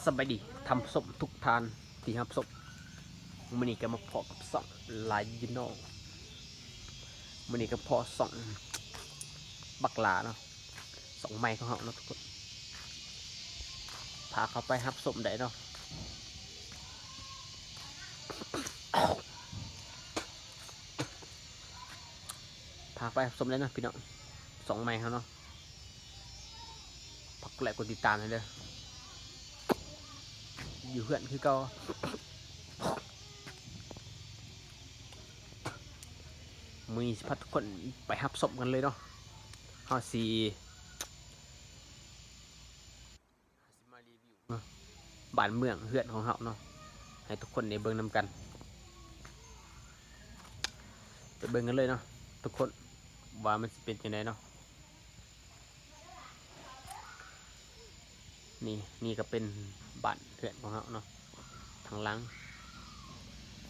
สบายดีทำสมทุกทานที่ครับสมมันนี่ก็มาพอกับสองลายยินโนมันนี่ก็พอสองบักหลาเนาะสองไม้ของเขาเนาะทุกคนพาเขาไปฮับสมได้เนาะพาไปฮับสมได้เนาะพี่น้องสองไม้เขาเนาะพักแหลกกดติดตามเลยเด้ออยู่เพื่อนคือเก่ามีสิพัดทุกคนไปฮับสมกันเลยเนาะเฮาสีมารีวิวบ้านเมืองเพื่อนของเขาเนาะให้ทุกคนได้เบิ่งนำกันไปเบิ่งกันเลยเนาะทุกคนว่ามันจะเป็นยังไงเนาะนี่ก็เป็นบ้านเพื่อนของเขาเนาะทางหลัง